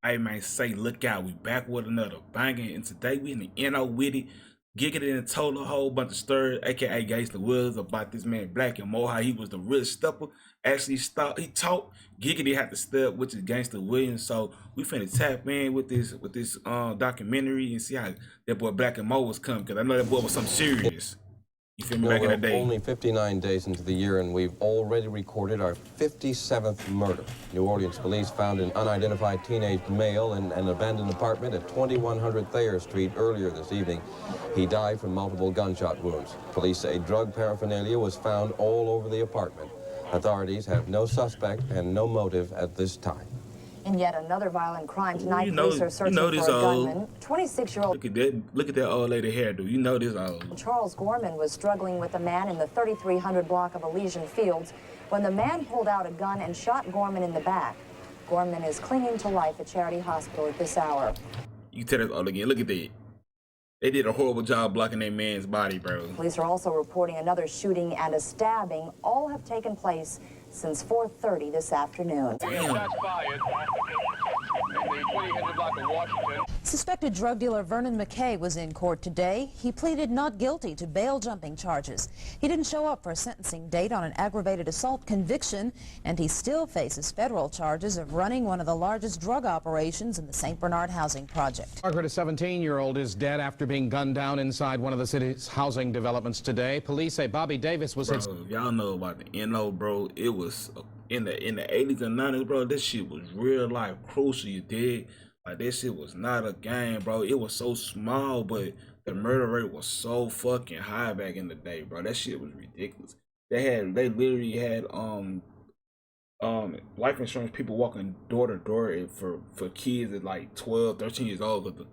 I might say, look out, we back with another banging, and today we in the NO with it. Giggity and told a whole bunch of stories, aka Gangsta Wills, about this man Blackey and how he was the real stepper. Actually stopped, he talked. Giggity had to step, which is Gangsta Williams. So we finna tap in with this documentary and see how that boy Black and Mo was coming, because I know that boy was something serious. You feel me? Back in the day. Only 59 days into the year, and we've already recorded our 57th murder. New Orleans police found an unidentified teenage male in an abandoned apartment at 2100 Thayer Street earlier this evening. He died from multiple gunshot wounds. Police say drug paraphernalia was found all over the apartment. Authorities have no suspect and no motive at this time. In yet another violent crime tonight, police are searching for a gunman. 26-year-old. Look at that old lady hairdo. You know this old. Charles Gorman was struggling with a man in the 3300 block of Elysian Fields when the man pulled out a gun and shot Gorman in the back. Gorman is clinging to life at Charity Hospital at this hour. You tell us all again. Look at that. They did a horrible job blocking that man's body, bro. Police are also reporting another shooting and a stabbing. All have taken place since 4:30 this afternoon. Suspected drug dealer Vernon McKay was in court today. He pleaded not guilty to bail jumping charges. He didn't show up for a sentencing date on an aggravated assault conviction, and he still faces federal charges of running one of the largest drug operations in the St. Bernard housing project. Margaret, a 17-year-old, is dead after being gunned down inside one of the city's housing developments today. Police say Bobby Davis was hit. Y'all know about the NO, bro. It was in the 80s and 90s, bro. This shit was real life crucial, you dig? Like, this shit was not a game, bro. It was so small, but the murder rate was so fucking high back in the day, bro. That shit was ridiculous. They literally had life insurance people walking door to door for kids at like 12, 13 years old.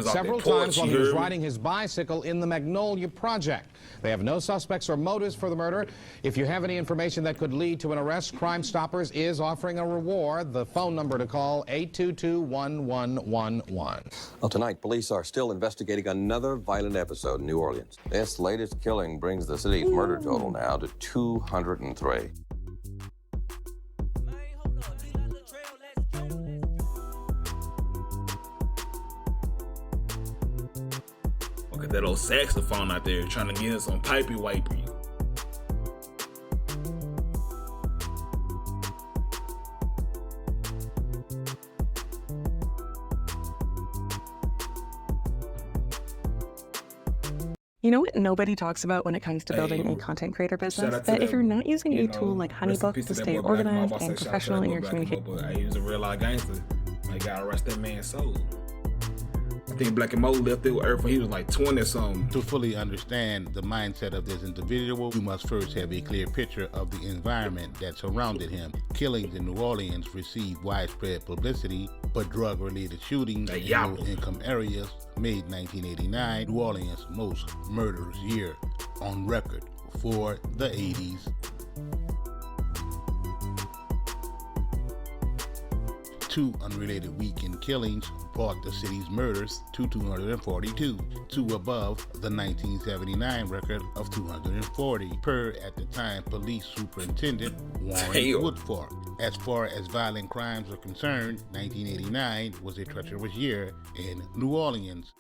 Several times while he was riding his bicycle in the Magnolia Project. They have no suspects or motives for the murder. If you have any information that could lead to an arrest, Crime Stoppers is offering a reward. The phone number to call, 822-1111. Well, tonight, police are still investigating another violent episode in New Orleans. This latest killing brings the city's murder total now to 203. Look at that old saxophone out there trying to get us on pipey wipey. You know what nobody talks about when it comes to building a content creator business? That if you're not using a tool like HoneyBook to stay organized and professional in your communication. He was a real life gangster. I gotta rush that man's soul. I think Black and Mo left it with Earth when he was like 20 or something. To fully understand the mindset of this individual, you must first have a clear picture of the environment that surrounded him. Killings in New Orleans received widespread publicity, but drug-related shootings in low-income areas made 1989 New Orleans' most murderous year on record for the 80s. Two unrelated weekend killings brought the city's murders to 242, two above the 1979 record of 240, per at the time police superintendent Warren Woodfork. As far as violent crimes are concerned, 1989 was a treacherous year in New Orleans.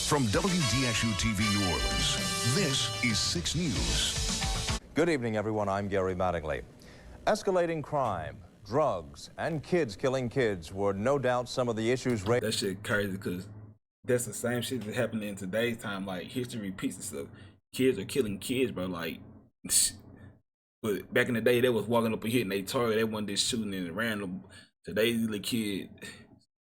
From WDSU TV New Orleans, this is 6 News. Good evening, everyone. I'm Gary Mattingly. Escalating crime, drugs, and kids killing kids were no doubt some of the issues raised. That shit crazy, because that's the same shit that's happening in today's time. Like, history repeats itself. Kids are killing kids, bro. Like, but back in the day, they was walking up and hitting their target. They wasn't just shooting in random. Today's little kids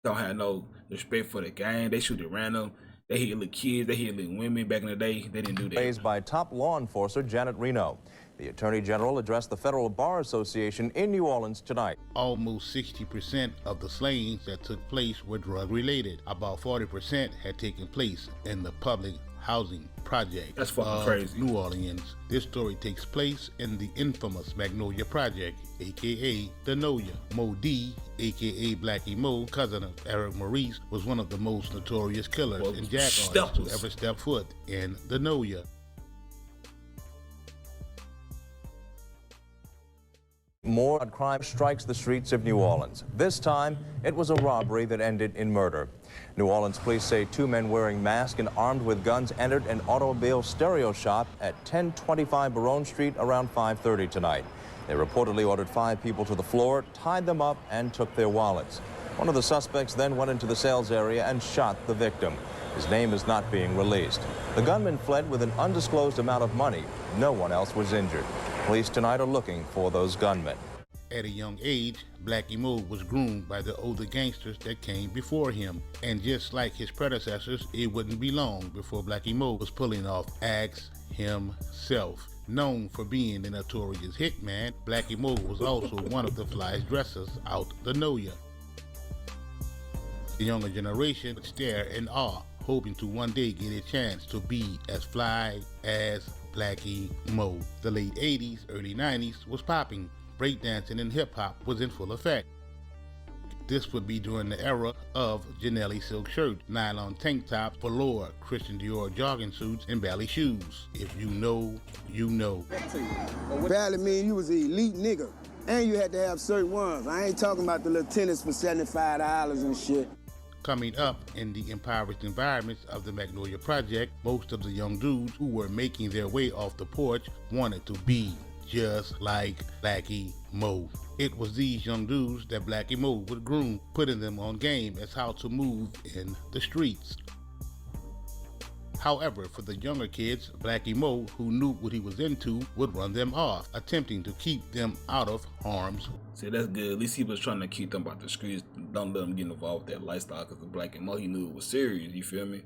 don't have no respect for the game. They shoot at random. They hit little kids. They hit little women. Back in the day, they didn't do that. Raised by top law enforcer Janet Reno. The Attorney General addressed the Federal Bar Association in New Orleans tonight. Almost 60% of the slayings that took place were drug-related. About 40% had taken place in the public housing project. That's fucking crazy. New Orleans. This story takes place in the infamous Magnolia Project, aka the Noya. Mo D, aka Blackey Mo, cousin of Eric Maurice, was one of the most notorious killers and jack artists who ever stepped foot in the Noya. More crime strikes the streets of New Orleans. This time, it was a robbery that ended in murder. New Orleans police say 2 men wearing masks and armed with guns entered an automobile stereo shop at 1025 Baronne Street around 5:30 tonight. They reportedly ordered 5 people to the floor, tied them up, and took their wallets. One of the suspects then went into the sales area and shot the victim. His name is not being released. The gunman fled with an undisclosed amount of money. No one else was injured. Police tonight are looking for those gunmen. At a young age, Blackey Moe was groomed by the older gangsters that came before him. And just like his predecessors, it wouldn't be long before Blackey Moe was pulling off acts himself. Known for being a notorious hitman, Blackey Moe was also one of the flyest dressers out the know ya. The younger generation would stare in awe, hoping to one day get a chance to be as fly as Blackey Moe. The late 80s, early 90s was popping. Breakdancing and hip-hop was in full effect. This would be during the era of Janelli silk shirt, nylon tank tops, velour, Christian Dior jogging suits, and ballet shoes. If you know, you know. Ballet mean you was an elite nigga, and you had to have certain ones. I ain't talking about the little tennis for $75 and shit. Coming up in the impoverished environments of the Magnolia Project, most of the young dudes who were making their way off the porch wanted to be just like Blackey Moe. It was these young dudes that Blackey Moe would groom, putting them on game as how to move in the streets. However, for the younger kids, Blackey Moe, who knew what he was into, would run them off, attempting to keep them out of harm's way. See, that's good. At least he was trying to keep them out the streets. Don't let them get involved with that lifestyle, because the Blackey Moe, he knew it was serious, you feel me?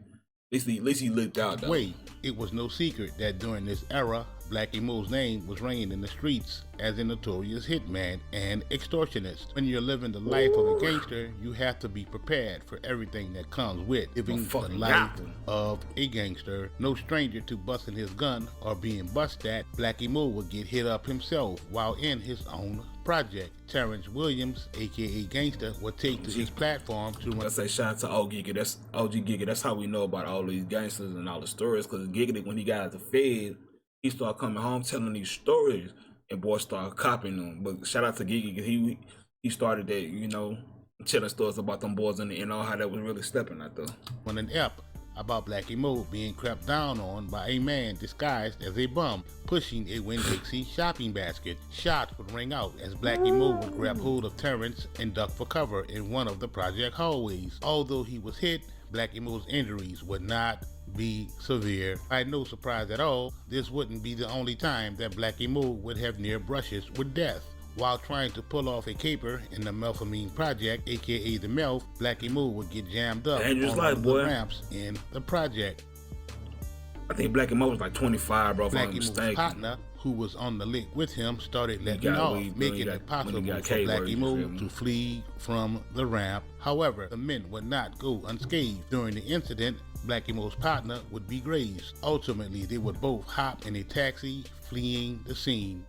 At least he looked out, though. Wait, it was no secret that during this era, Blackey Moe's name was ringing in the streets as a notorious hitman and extortionist. When you're living the life of a gangster, you have to be prepared for everything that comes with living the life of a gangster. No stranger to busting his gun or being busted at, Blackey Moe would get hit up himself while in his own project. Terrence Williams, aka Gangsta, would take to his platform to I say shout out to OG Giga. That's OG Giga. That's how we know about all these gangsters and all the stories. Because Giga, when he got out the Fed, he started coming home telling these stories, and boys started copying them. But shout out to Giga, because he started that, you know, telling stories about them boys and how that was really stepping out there. On an ep about Blackey Moe being crept down on by a man disguised as a bum, pushing a Winn-Dixie shopping basket. Shots would ring out as Blackey Moe would grab hold of Terrence and duck for cover in one of the project hallways. Although he was hit, Blackey Moe's injuries would not be severe. By no surprise at all, this wouldn't be the only time that Blackey Moe would have near brushes with death. While trying to pull off a caper in the Melphamine Project, aka the Melf, Blackey Moe would get jammed up on the ramps in the project. I think Blackey Moe was like 25, bro, if I'm mistaken. Partner, who was on the lick with him, started letting off, making it possible for Blackey Moe to flee from the ramp. However, the men would not go unscathed. During the incident, Blackey Moe's partner would be grazed. Ultimately, they would both hop in a taxi, fleeing the scene.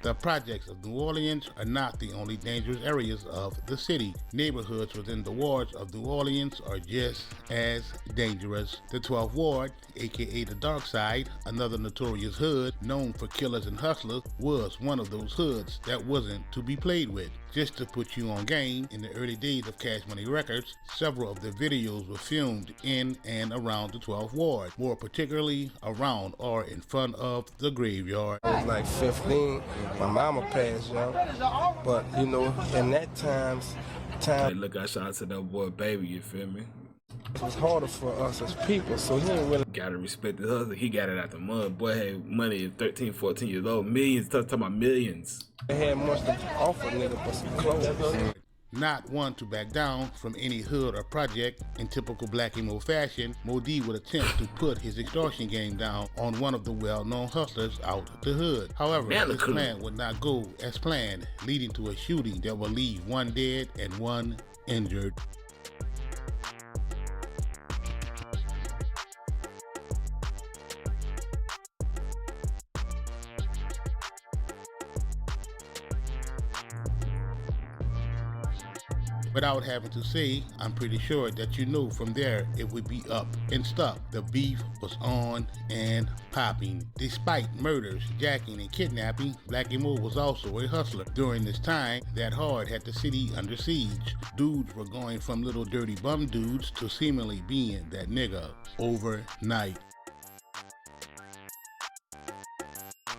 The projects of New Orleans are not the only dangerous areas of the city. Neighborhoods within the wards of New Orleans are just as dangerous. The 12th Ward, aka the Dark Side, another notorious hood known for killers and hustlers, was one of those hoods that wasn't to be played with. Just to put you on game, in the early days of Cash Money Records, several of the videos were filmed in and around the 12th Ward, more particularly around or in front of the graveyard. I was like 15, my mama passed, yo. But, you know, in that time... Hey, look, I shout out to that boy Baby, you feel me? It was harder for us as people, so he didn't really... Gotta respect the hustle. He got it out the mud. Boy had money at 13, 14 years old. Millions, talking about millions. They had much to offer nigga but some clothes. Not one to back down from any hood or project, in typical Blackey Moe fashion, Moe D would attempt to put his extortion game down on one of the well-known hustlers out the hood. However, this plan would not go as planned, leading to a shooting that would leave one dead and one injured. Without having to say, I'm pretty sure that you know from there it would be up and stuck. The beef was on and popping. Despite murders, jacking, and kidnapping, Blackey Moe was also a hustler. During this time, that hard had the city under siege. Dudes were going from little dirty bum dudes to seemingly being that nigga overnight.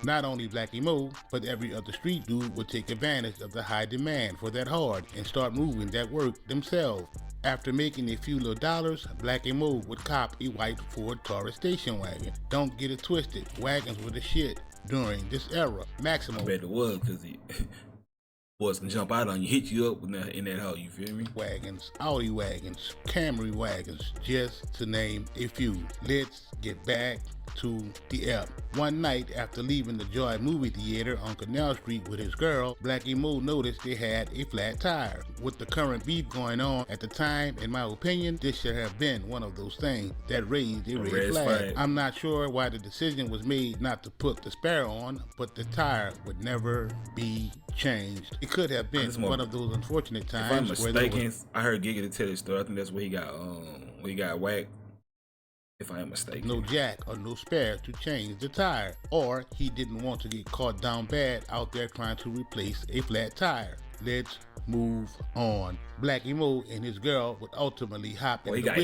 Not only Blackey Moe, but every other street dude would take advantage of the high demand for that hard and start moving that work themselves. After making a few little dollars, Blackey Moe would cop a white Ford Taurus station wagon. Don't get it twisted, wagons were the shit during this era. Maximum. I bet it was, because boys can jump out on you, hit you up in that hole, you feel me? Wagons, Audi wagons, Camry wagons, just to name a few. Let's get back to the app. One night after leaving the Joy movie theater on Canal Street with his girl, Blackey Moe noticed they had a flat tire. With the current beef going on at the time, in my opinion, this should have been one of those things that raised a red flag. I'm not sure why the decision was made not to put the spare on, but the tire would never be changed. It could have been one of those unfortunate times. If I'm mistaken, I heard Giggity tell this story. I think that's where he got whacked. If I am mistaken. No jack or no spare to change the tire, or he didn't want to get caught down bad out there trying to replace a flat tire. Let's move on. Blackey Moe and his girl would ultimately hop in the whip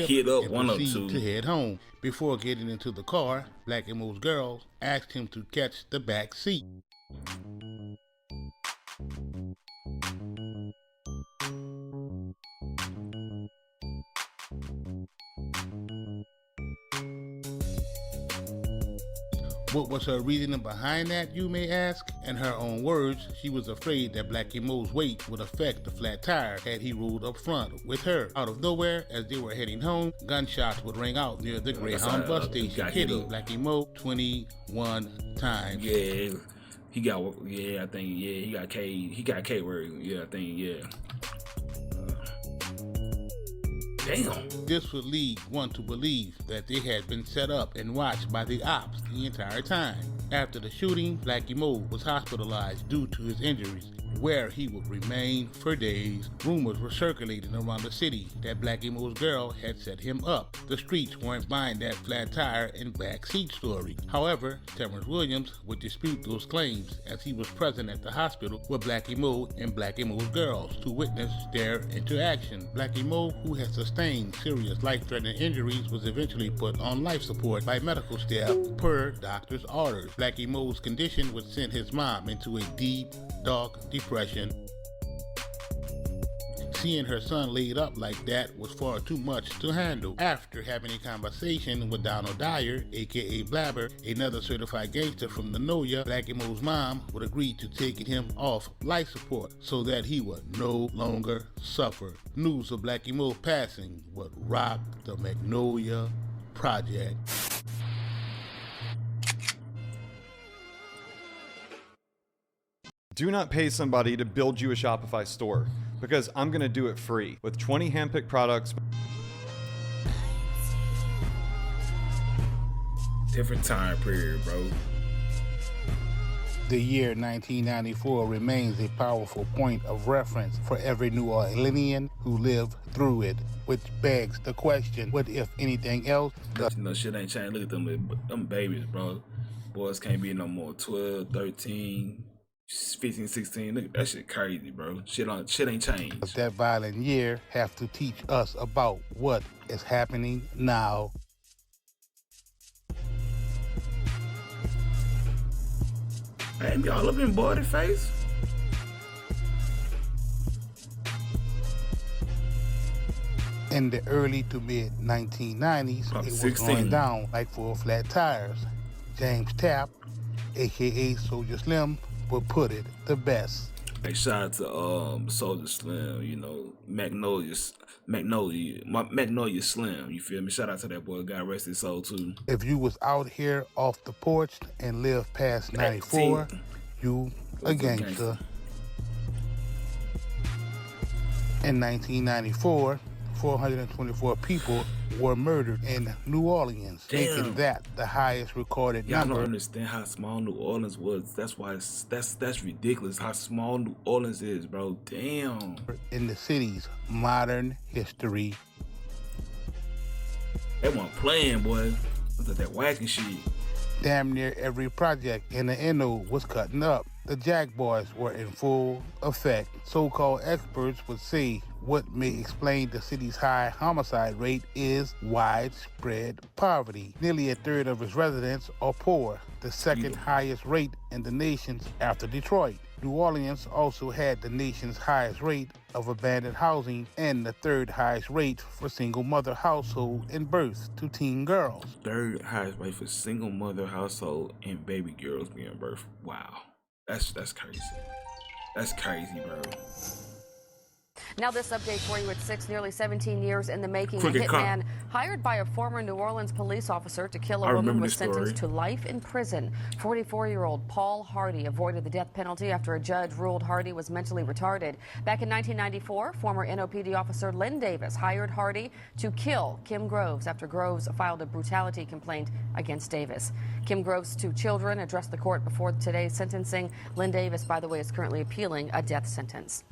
and proceed to head home. Before getting into the car, Blackey Moe's girl asked him to catch the back seat. What was her reasoning behind that, you may ask? In her own words, she was afraid that Blackey Moe's weight would affect the flat tire had he rolled up front with her. Out of nowhere, as they were heading home, gunshots would ring out near the Greyhound bus station, hitting Blackey Moe 21 times. Yeah, he got K word. Yeah, I think, yeah. Damn. This would lead one to believe that they had been set up and watched by the ops the entire time. After the shooting, Blackey Moe was hospitalized due to his injuries, where he would remain for days. Rumors were circulating around the city that Blackey Moe's girl had set him up. The streets weren't buying that flat tire and back seat story. However, Terrence Williams would dispute those claims, as he was present at the hospital with Blackey Moe and Blackey Moe's girls to witness their interaction. Blackey Moe, who had sustained serious life-threatening injuries, was eventually put on life support by medical staff per doctor's orders. Blackey Moe's condition would send his mom into a deep, dark depression. Seeing her son laid up like that was far too much to handle. After having a conversation with Donald Dyer, aka Blabber, another certified gangster from the Noya, Blackey Moe's mom would agree to taking him off life support so that he would no longer suffer. News of Blackey Moe passing would rock the Magnolia Project. Do not pay somebody to build you a Shopify store, because I'm going to do it free with 20 handpicked products. Different time period, bro. The year 1994 remains a powerful point of reference for every New Orleanian who lived through it, which begs the question, what if anything else? Shit ain't changed. Look at them babies, bro. Boys can't be no more 12, 13, 15, 16. Look, that shit crazy, bro. Shit ain't changed. Does that violent year have to teach us about what is happening now? Hey, y'all have been bored face? In the early to mid 1990s, it was going down like full flat tires. James Tapp, aka Soldier Slim, would put it the best. Hey, shout out to Soldier Slim, you know, Magnolia Slim, you feel me? Shout out to that boy, God rest his soul too. If you was out here off the porch and lived past 94, you a gangster. In 1994, 424 people were murdered in New Orleans, making that the highest recorded number. I don't understand how small New Orleans was. That's why that's ridiculous how small New Orleans is, bro. Damn. In the city's modern history. They weren't playing, boy. Look at that whacking shit. Damn near every project in the NO was cutting up. The Jack Boys were in full effect. So-called experts would say what may explain the city's high homicide rate is widespread poverty. Nearly a third of its residents are poor, the second highest rate in the nation after Detroit. New Orleans also had the nation's highest rate of abandoned housing and the third highest rate for single mother household and births to teen girls. Third highest rate for single mother household and baby girls being birthed. Wow. That's crazy. That's crazy, bro. Now this update for you at 6, nearly 17 years in the making. Cricket A hitman hired by a former New Orleans police officer to kill a woman was sentenced to life in prison. 44-year-old Paul Hardy avoided the death penalty after a judge ruled Hardy was mentally retarded. Back in 1994, former NOPD officer Lynn Davis hired Hardy to kill Kim Groves after Groves filed a brutality complaint against Davis. Kim Groves' 2 children addressed the court before today's sentencing. Lynn Davis, by the way, is currently appealing a death sentence.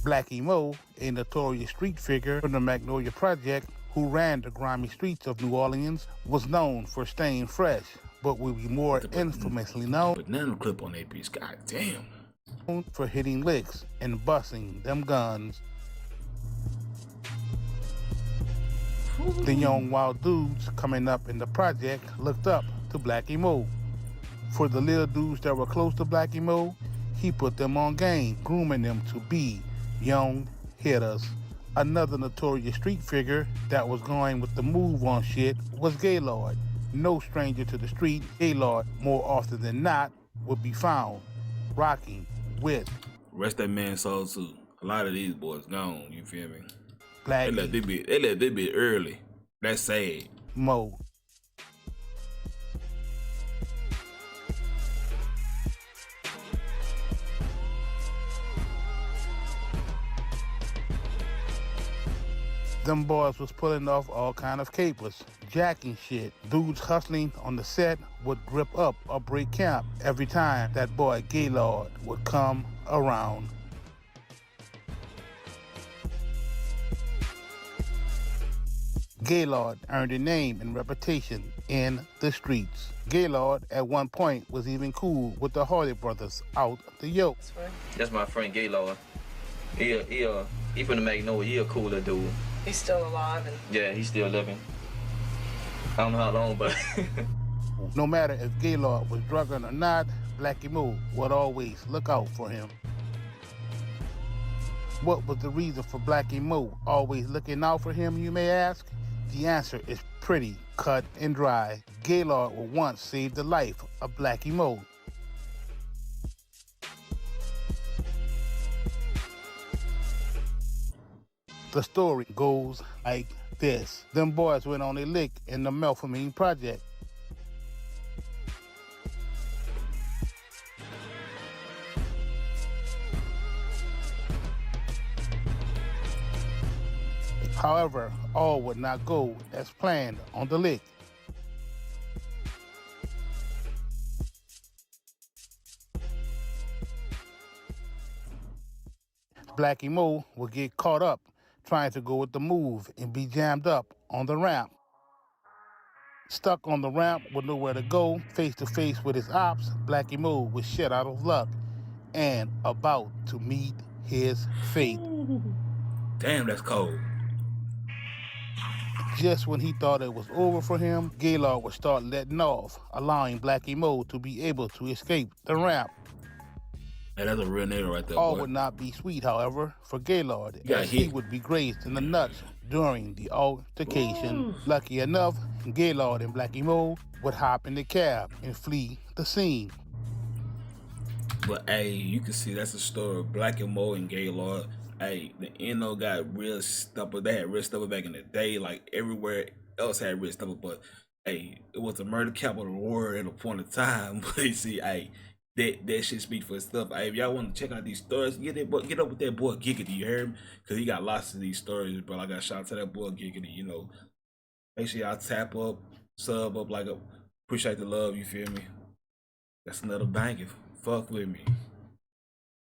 Blackey Moe, a notorious street figure from the Magnolia Project who ran the grimy streets of New Orleans, was known for staying fresh, but would be more infamously known clip on that bitch. God damn. For hitting licks and busting them guns. The young wild dudes coming up in the project looked up to Blackey Moe. For the little dudes that were close to Blackey Moe, he put them on game, grooming them to be young hitters. Another notorious street figure that was going with the move on shit was Gaylord. No stranger to the street, Gaylord, more often than not, would be found rocking with. Rest that man's soul too. A lot of these boys gone, you feel me? Blackey. They left this bit early. That's sad. Moe. Them boys was pulling off all kind of capers, jacking shit. Dudes hustling on the set would grip up or break camp every time that boy Gaylord would come around. Gaylord earned a name and reputation in the streets. Gaylord at one point was even cool with the Hardy brothers out the yoke. That's my friend Gaylord. He from the Magnolia. He a cooler dude. He's still alive and yeah, he's still living. I don't know how long, but no matter if Gaylord was drugging or not, Blackey Moe would always look out for him. What was the reason for Blackey Moe always looking out for him, you may ask? The answer is pretty cut and dry. Gaylord would once save the life of Blackey Moe. The story goes like this. Them boys went on a lick in the Melpomene Project. However, all would not go as planned on the lick. Blackey Moe would get caught up trying to go with the move and be jammed up on the ramp. Stuck on the ramp with nowhere to go, face to face with his ops, Blackey Moe was shit out of luck and about to meet his fate. Damn, that's cold. Just when he thought it was over for him, Gaylord would start letting off, allowing Blackey Moe to be able to escape the ramp. Hey, that's a real nigga right there, All boy. would not be sweet, however, for Gaylord, Yeah, as he would be grazed in the nuts during the altercation. Lucky enough, Gaylord and Blackey Moe would hop in the cab and flee the scene. But hey, you can see that's a story of Blackey Moe and Gaylord. Hey, the NO got real stubborn. They had real stubborn back in the day, like everywhere else had real stubborn. But hey, it was the murder capital of the world at a point in time. But you see, hey, that shit speak for itself. Hey, if y'all want to check out these stories, get up with that boy Giggity, you heard me? Because he got lots of these stories, bro. I got shout out to that boy Giggity, you know. Make sure y'all tap up, sub up, like, appreciate the love, you feel me? That's another banger. Fuck with me.